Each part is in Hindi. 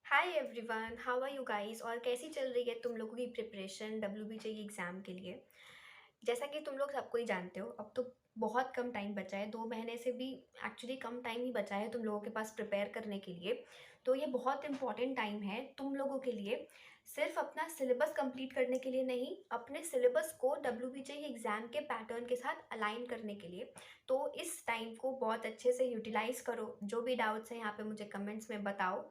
Hi everyone, how are you guys. और कैसी चल रही है तुम लोगों की प्रिपरेशन WBJ एग्ज़ाम के लिए। जैसा कि तुम लोग सबको ही जानते हो, अब तो बहुत कम टाइम बचा है, 2 महीने से भी एक्चुअली कम टाइम ही बचा है तुम लोगों के पास प्रिपेयर करने के लिए। तो ये बहुत इंपॉर्टेंट टाइम है तुम लोगों के लिए, सिर्फ अपना सिलेबस कंप्लीट करने के लिए नहीं, अपने सिलेबस को WBJ एग्ज़ाम के पैटर्न के साथ अलाइन करने के लिए। तो इस टाइम को बहुत अच्छे से यूटिलाइज़ करो। जो भी डाउट्स हैं यहाँ पे मुझे कमेंट्स में बताओ।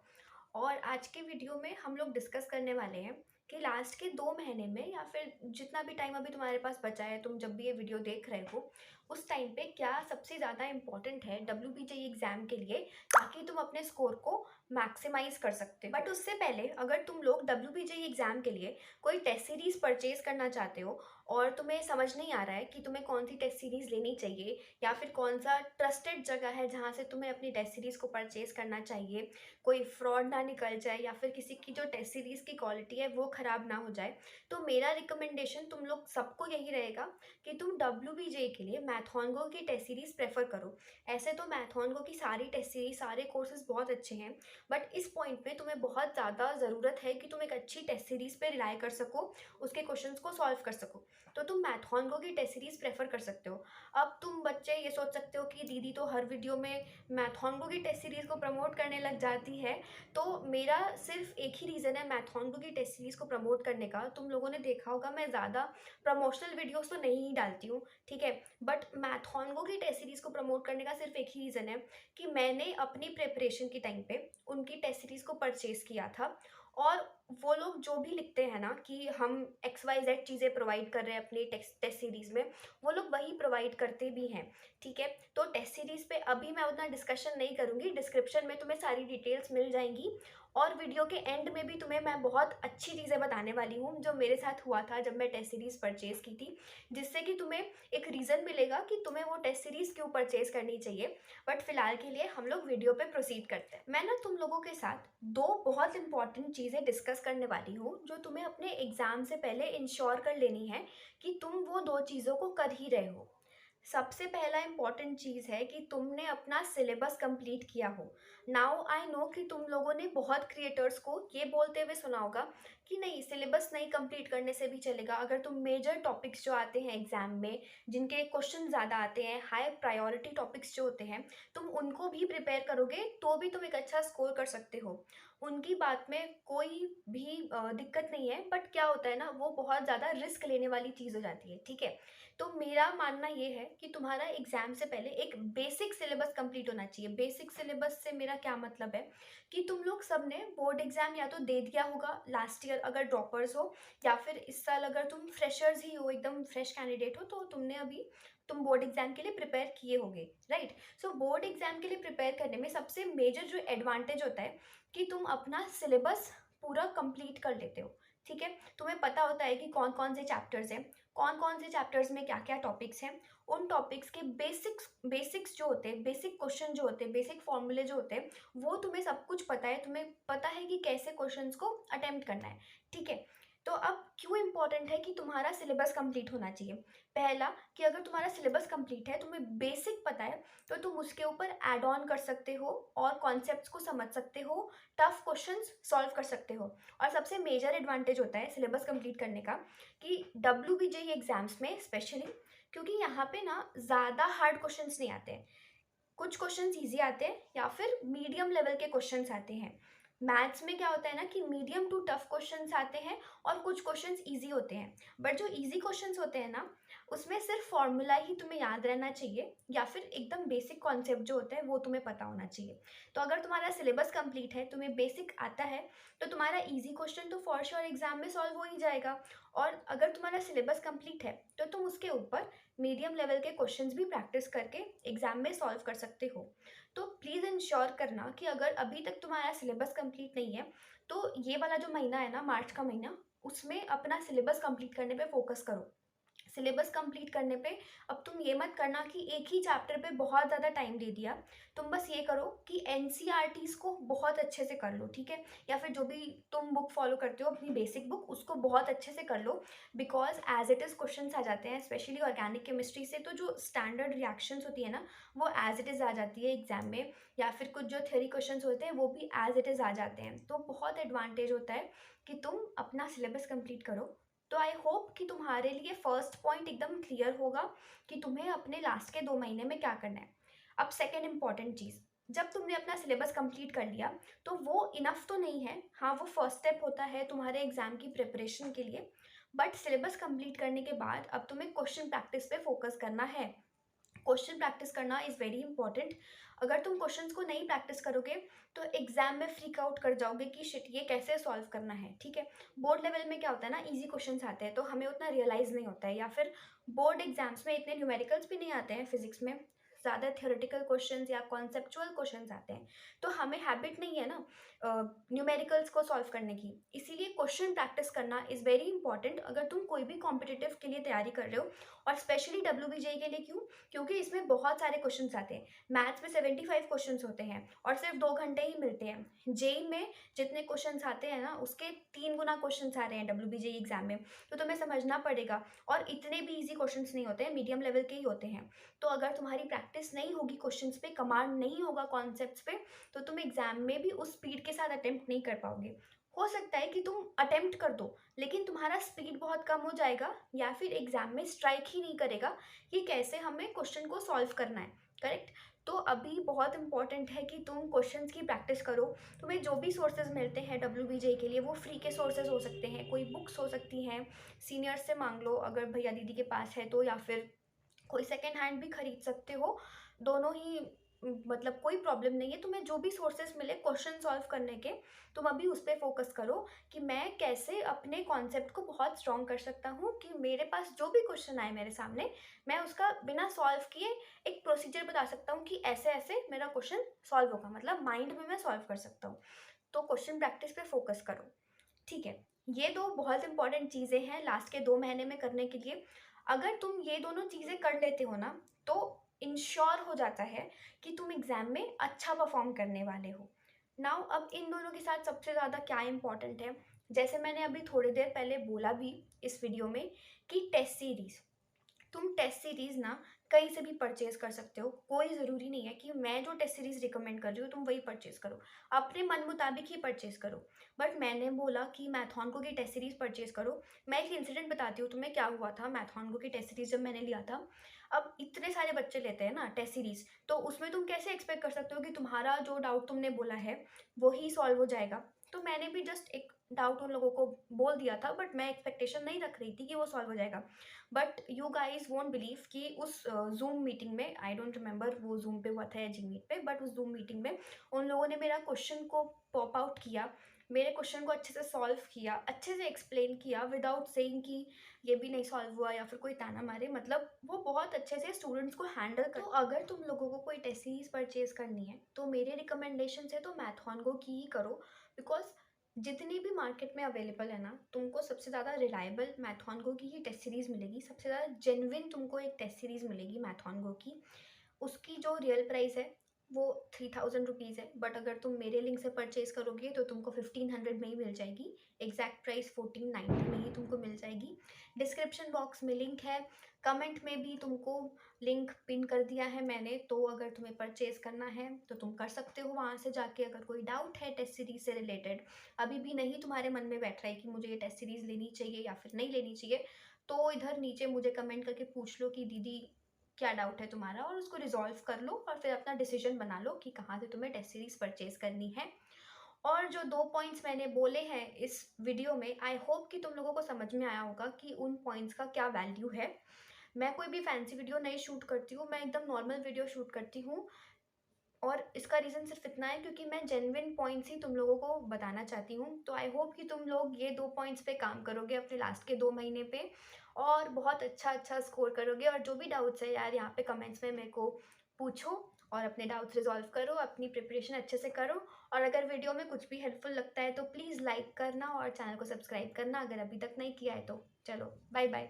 और आज के वीडियो में हम लोग डिस्कस करने वाले हैं कि लास्ट के 2 महीने में या फिर जितना भी टाइम अभी तुम्हारे पास बचा है, तुम जब भी ये वीडियो देख रहे हो उस टाइम पे क्या सबसे ज़्यादा इम्पोर्टेंट है WBJ एग्ज़ाम के लिए, ताकि तुम अपने स्कोर को मैक्सिमाइज कर सकते हो। बट उससे पहले अगर तुम लोग WBJ एग्ज़ाम के लिए कोई टेस्ट सीरीज़ परचेज करना चाहते हो और तुम्हें समझ नहीं आ रहा है कि तुम्हें कौन सी टेस्ट सीरीज़ लेनी चाहिए या फिर कौन सा ट्रस्टेड जगह है जहाँ से तुम्हें अपनी टेस्ट सीरीज़ को परचेज करना चाहिए, कोई फ्रॉड ना निकल जाए या फिर किसी की जो टेस्ट सीरीज़ की क्वालिटी है वो ख़राब ना हो जाए, तो मेरा रिकमेंडेशन तुम लोग सबको यही रहेगा कि तुम WBJ के लिए मैथॉनगो की टेस्ट सीरीज़ प्रेफर करो। ऐसे तो मैथॉनगो की सारी टेस्ट सीरीज़, सारे कोर्सेज बहुत अच्छे हैं, बट इस पॉइंट पे तुम्हें बहुत ज़्यादा ज़रूरत है कि तुम एक अच्छी टेस्ट सीरीज़ पे रिलाई कर सको, उसके क्वेश्चंस को सॉल्व कर सको। तो तुम मैथॉनगो की टेस्ट सीरीज़ प्रेफर कर सकते हो। अब तुम बच्चे ये सोच सकते हो कि दीदी तो हर वीडियो में मैथॉनगो की टेस्ट सीरीज़ को प्रमोट करने लग जाती है। तो मेरा सिर्फ एक ही रीज़न है मैथॉनगो की टेस्ट सीरीज़ को प्रमोट करने का। तुम लोगों ने देखा होगा मैं ज़्यादा प्रमोशनल वीडियोस तो नहीं ही डालती हूँ, ठीक है। बट मैथॉनगो की टेस्ट सीरीज़ को प्रमोट करने का सिर्फ एक ही रीज़न है कि मैंने अपनी प्रिपरेशन के टाइम पे उनकी टेस्ट सीरीज़ को परचेज़ किया था। और वो लोग जो भी लिखते हैं ना कि हम XYZ चीज़ें प्रोवाइड कर रहे हैं अपनी टेस्ट टेस्ट सीरीज़ में, वो लोग वही प्रोवाइड करते भी हैं, ठीक है। तो टेस्ट सीरीज़ पे अभी मैं उतना डिस्कशन नहीं करूँगी, डिस्क्रिप्शन में तुम्हें सारी डिटेल्स मिल जाएंगी। और वीडियो के एंड में भी तुम्हें मैं बहुत अच्छी चीज़ें बताने वाली हूँ जो मेरे साथ हुआ था जब मैं टेस्ट सीरीज़ परचेज़ की थी, जिससे कि तुम्हें एक रीज़न मिलेगा कि तुम्हें वो टेस्ट सीरीज़ क्यों परचेज़ करनी चाहिए। बट फिलहाल के लिए हम लोग वीडियो पे प्रोसीड करते हैं। मैं ना तुम लोगों के साथ दो बहुत इंपॉर्टेंट चीज़ें डिस्कस करने वाली हूँ जो तुम्हें अपने एग्ज़ाम से पहले इंश्योर कर लेनी है कि तुम वो दो चीज़ों को कर ही रहे हो। सबसे पहला इम्पॉर्टेंट चीज़ है कि तुमने अपना सिलेबस कंप्लीट किया हो। नाउ आई नो कि तुम लोगों ने बहुत क्रिएटर्स को ये बोलते हुए सुना होगा कि नहीं, सिलेबस नहीं कंप्लीट करने से भी चलेगा। अगर तुम मेजर टॉपिक्स जो आते हैं एग्जाम में, जिनके क्वेश्चन ज़्यादा आते हैं, हाई प्रायोरिटी टॉपिक्स जो होते हैं, तुम उनको भी प्रिपेयर करोगे तो भी तुम एक अच्छा स्कोर कर सकते हो। उनकी बात में कोई भी दिक्कत नहीं है, बट क्या होता है ना, वो बहुत ज़्यादा रिस्क लेने वाली चीज़ हो जाती है, ठीक है। तो मेरा मानना ये है कि तुम्हारा एग्जाम से पहले एक बेसिक सिलेबस कंप्लीट होना चाहिए। बेसिक सिलेबस से मेरा क्या मतलब है कि तुम लोग सब ने बोर्ड एग्जाम या तो दे दिया होगा लास्ट ईयर अगर ड्रॉपर्स हो, या फिर इस साल अगर तुम फ्रेशर्स ही हो, एकदम फ्रेश कैंडिडेट हो, तो तुम बोर्ड एग्जाम के लिए प्रिपेयर किए होगे, राइट। सो बोर्ड एग्जाम के लिए प्रिपेयर करने में सबसे मेजर जो एडवांटेज होता है कि तुम अपना सिलेबस पूरा कंप्लीट कर लेते हो, ठीक है। तुम्हें पता होता है कि कौन कौन से चैप्टर्स हैं, कौन कौन से चैप्टर्स में क्या क्या टॉपिक्स हैं, उन टॉपिक्स के बेसिक्स बेसिक्स जो होते हैं, बेसिक क्वेश्चन जो होते हैं, बेसिक फॉर्मूले जो होते हैं, वो तुम्हें सब कुछ पता है। तुम्हें पता है कि कैसे क्वेश्चंस को अटेम्प्ट करना है, ठीक है। तो अब क्यों इंपॉर्टेंट है कि तुम्हारा सिलेबस कंप्लीट होना चाहिए। पहला, कि अगर तुम्हारा सिलेबस कंप्लीट है, तुम्हें बेसिक पता है, तो तुम उसके ऊपर ऐड ऑन कर सकते हो और कॉन्सेप्ट्स को समझ सकते हो, टफ क्वेश्चंस सॉल्व कर सकते हो। और सबसे मेजर एडवांटेज होता है सिलेबस कंप्लीट करने का कि WBJ एग्जाम्स में स्पेशली, क्योंकि यहाँ पे ना ज़्यादा हार्ड क्वेश्चंस नहीं आते हैं, कुछ क्वेश्चंस इजी आते हैं या फिर मीडियम लेवल के क्वेश्चंस आते हैं। मैथ्स में क्या होता है ना कि मीडियम टू टफ क्वेश्चंस आते हैं और कुछ क्वेश्चंस इजी होते हैं। बट जो इजी क्वेश्चंस होते हैं ना, उसमें सिर्फ फॉर्मूला ही तुम्हें याद रहना चाहिए या फिर एकदम बेसिक कॉन्सेप्ट जो होता है वो तुम्हें पता होना चाहिए। तो अगर तुम्हारा सिलेबस कंप्लीट है, तुम्हें बेसिक आता है, तो तुम्हारा इजी क्वेश्चन तो फॉर श्योर एग्जाम में सॉल्व हो ही जाएगा। और अगर तुम्हारा सिलेबस कंप्लीट है तो तुम उसके ऊपर मीडियम लेवल के क्वेश्चंस भी प्रैक्टिस करके एग्जाम में सॉल्व कर सकते हो। तो प्लीज़ इंश्योर करना कि अगर अभी तक तुम्हारा सिलेबस कंप्लीट नहीं है, तो ये वाला जो महीना है ना, मार्च का महीना, उसमें अपना सिलेबस कंप्लीट करने पे फोकस करो। सिलेबस कंप्लीट करने पे अब तुम ये मत करना कि एक ही चैप्टर पे बहुत ज़्यादा टाइम दे दिया। तुम बस ये करो कि एनसीईआरटीज़ को बहुत अच्छे से कर लो, ठीक है? या फिर जो भी तुम बुक फॉलो करते हो अपनी बेसिक बुक, उसको बहुत अच्छे से कर लो। Because as it is questions आ जाते हैं, स्पेशली ऑर्गेनिक केमिस्ट्री से, तो जो स्टैंडर्ड रिएक्शंस होती है ना, वो एज इट इज़ आ जाती है एग्जाम में। या फिर कुछ जो थ्योरी क्वेश्चंस होते हैं वो भी एज इट इज़ आ जाते हैं। तो बहुत एडवांटेज होता है कि तुम अपना सिलेबस कंप्लीट करो। तो आई होप कि तुम्हारे लिए फर्स्ट पॉइंट एकदम क्लियर होगा कि तुम्हें अपने लास्ट के 2 महीने में क्या करना है। अब सेकेंड इंपॉर्टेंट चीज़, जब तुमने अपना सिलेबस कंप्लीट कर लिया तो वो इनफ तो नहीं है। हाँ, वो फर्स्ट स्टेप होता है तुम्हारे एग्जाम की प्रिपरेशन के लिए। बट सिलेबस कंप्लीट करने के बाद अब तुम्हें क्वेश्चन प्रैक्टिस पे फोकस करना है। क्वेश्चन प्रैक्टिस करना इज़ वेरी इंपॉर्टेंट। अगर तुम क्वेश्चंस को नहीं प्रैक्टिस करोगे तो एग्जाम में फ्रीक आउट कर जाओगे कि शिट ये कैसे सॉल्व करना है, ठीक है? बोर्ड लेवल में क्या होता है ना, इजी क्वेश्चंस आते हैं तो हमें उतना रियलाइज नहीं होता है, या फिर बोर्ड एग्जाम्स में इतने न्यूमेरिकल्स भी नहीं आते हैं फिजिक्स में, ज़्यादा थियोरेटिकल क्वेश्चंस या कॉन्सेप्चुअल क्वेश्चंस आते हैं। तो हमें हैबिट नहीं है ना न्यूमेरिकल्स को सॉल्व करने की। इसीलिए क्वेश्चन प्रैक्टिस करना इज़ वेरी इंपॉर्टेंट अगर तुम कोई भी कॉम्पिटिटिव के लिए तैयारी कर रहे हो। और स्पेशली WBJ के लिए क्यों? क्योंकि इसमें बहुत सारे क्वेश्चंस आते हैं। मैथ्स में 75 क्वेश्चंस होते हैं और सिर्फ 2 घंटे ही मिलते हैं। जेई में जितने क्वेश्चंस आते हैं ना, उसके 3 गुना क्वेश्चंस आ रहे हैं WBJ एग्जाम में। तो तुम्हें समझना पड़ेगा। और इतने भी इजी क्वेश्चंस नहीं होते हैं, मीडियम लेवल के ही होते हैं। तो अगर तुम्हारी प्रैक्टिस नहीं होगी क्वेश्चंस पे, कमांड नहीं होगा कॉन्सेप्ट्स पे, तो तुम एग्जाम में भी उस स्पीड के साथ अटेम्प्ट नहीं कर पाओगे। हो सकता है कि तुम अटेम्प्ट कर दो लेकिन तुम्हारा स्पीड बहुत कम हो जाएगा, या फिर एग्जाम में स्ट्राइक ही नहीं करेगा कि कैसे हमें क्वेश्चन को सॉल्व करना है। करेक्ट? तो अभी बहुत इंपॉर्टेंट है कि तुम क्वेश्चंस की प्रैक्टिस करो। तुम्हें जो भी सोर्सेज मिलते हैं WBJ के लिए, वो फ्री के सोर्सेज हो सकते हैं, कोई बुक्स हो सकती हैं, सीनियर्स से मांग लो अगर भैया दीदी के पास है तो, या फिर कोई सेकेंड हैंड भी खरीद सकते हो। दोनों ही मतलब कोई प्रॉब्लम नहीं है। तुम्हें जो भी सोर्सेस मिले क्वेश्चन सॉल्व करने के, तुम अभी उस पर फोकस करो कि मैं कैसे अपने कॉन्सेप्ट को बहुत स्ट्रॉन्ग कर सकता हूँ, कि मेरे पास जो भी क्वेश्चन आए मेरे सामने, मैं उसका बिना सॉल्व किए एक प्रोसीजर बता सकता हूँ कि ऐसे ऐसे मेरा क्वेश्चन सॉल्व होगा, मतलब माइंड में मैं सॉल्व कर सकता हूँ। तो क्वेश्चन प्रैक्टिस पे फोकस करो, ठीक है? ये दो बहुत इंपॉर्टेंट चीज़ें हैं लास्ट के 2 महीने में करने के लिए। अगर तुम ये दोनों चीज़ें कर लेते हो ना, तो इंश्योर हो जाता है कि तुम एग्ज़ाम में अच्छा परफॉर्म करने वाले हो। नाउ अब इन दोनों के साथ सबसे ज़्यादा क्या इंपॉर्टेंट है, जैसे मैंने अभी थोड़ी देर पहले बोला भी इस वीडियो में, कि टेस्ट सीरीज़। तुम टेस्ट सीरीज़ ना कहीं से भी परचेज़ कर सकते हो। कोई ज़रूरी नहीं है कि मैं जो टेस्ट सीरीज़ रिकमेंड कर रही हूँ तुम वही परचेज़ करो। अपने मन मुताबिक ही परचेज़ करो। बट मैंने बोला कि मैथॉनको की टेस्ट सीरीज़ परचेज़ करो। मैं एक इंसिडेंट बताती हूँ तुम्हें क्या हुआ था मैथॉनको की टेस्ट सीरीज़ जब मैंने लिया था। अब इतने सारे बच्चे लेते हैं ना टेस्ट सीरीज़, तो उसमें तुम कैसे एक्सपेक्ट कर सकते हो कि तुम्हारा जो डाउट तुमने बोला है वही सॉल्व हो जाएगा। तो मैंने भी जस्ट एक डाउट उन लोगों को बोल दिया था, बट मैं एक्सपेक्टेशन नहीं रख रही थी कि वो सॉल्व हो जाएगा। But you guys won't believe कि उस जूम मीटिंग में, आई डोंट रिमेंबर वो जूम पे हुआ था या जी मीट पे, बट उस जूम मीटिंग में उन लोगों ने मेरा क्वेश्चन को पॉप आउट किया, मेरे क्वेश्चन को अच्छे से सॉल्व किया, अच्छे से एक्सप्लेन किया, विदाउट सेइंग कि ये भी नहीं सॉल्व हुआ या फिर कोई ताना मारे। मतलब वो बहुत अच्छे से स्टूडेंट्स को हैंडल कर। तो अगर तुम लोगों को कोई टेस्ट सीरीज परचेज करनी है तो मेरे रिकमेंडेशन है तो मैथॉनगो की ही करो। बिकॉज जितनी भी मार्केट में अवेलेबल है ना, तुमको सबसे ज़्यादा रिलायबल मैथॉनगो की ही टेस्ट सीरीज़ मिलेगी। सबसे ज़्यादा जेन्युइन तुमको एक टेस्ट सीरीज़ मिलेगी मैथॉनगो की। उसकी जो रियल प्राइस है वो 3000 रुपीज़ है, बट अगर तुम मेरे लिंक से परचेज करोगे तो तुमको 1500 में ही मिल जाएगी। एग्जैक्ट प्राइस 1490 में ही तुमको मिल जाएगी। डिस्क्रिप्शन बॉक्स में लिंक है, कमेंट में भी तुमको लिंक पिन कर दिया है मैंने। तो अगर तुम्हें परचेज करना है तो तुम कर सकते हो वहाँ से जाके। अगर कोई डाउट है टेस्ट सीरीज से रिलेटेड, अभी भी नहीं तुम्हारे मन में बैठ रहा है कि मुझे ये टेस्ट सीरीज लेनी चाहिए या फिर नहीं लेनी चाहिए, तो इधर नीचे मुझे कमेंट करके पूछ लो कि दीदी क्या डाउट है तुम्हारा, और उसको रिजॉल्व कर लो और फिर अपना डिसीजन बना लो कि कहाँ से तुम्हें टेस्ट सीरीज परचेज करनी है। और जो 2 पॉइंट्स मैंने बोले हैं इस वीडियो में, आई होप कि तुम लोगों को समझ में आया होगा कि उन पॉइंट्स का क्या वैल्यू है। मैं कोई भी फैंसी वीडियो नहीं शूट करती हूँ, मैं एकदम नॉर्मल वीडियो शूट करती हूँ। और इसका रीज़न सिर्फ इतना है क्योंकि मैं जेन्युइन पॉइंट्स ही तुम लोगों को बताना चाहती हूँ। तो आई होप कि तुम लोग ये 2 पॉइंट्स पे काम करोगे अपने लास्ट के 2 महीने पे, और बहुत अच्छा अच्छा स्कोर करोगे। और जो भी डाउट्स है यार, यहाँ पे कमेंट्स में मेरे को पूछो और अपने डाउट्स रिजॉल्व करो, अपनी प्रिपरेशन अच्छे से करो। और अगर वीडियो में कुछ भी हेल्पफुल लगता है तो प्लीज़ लाइक करना और चैनल को सब्सक्राइब करना अगर अभी तक नहीं किया है तो। चलो बाय बाय।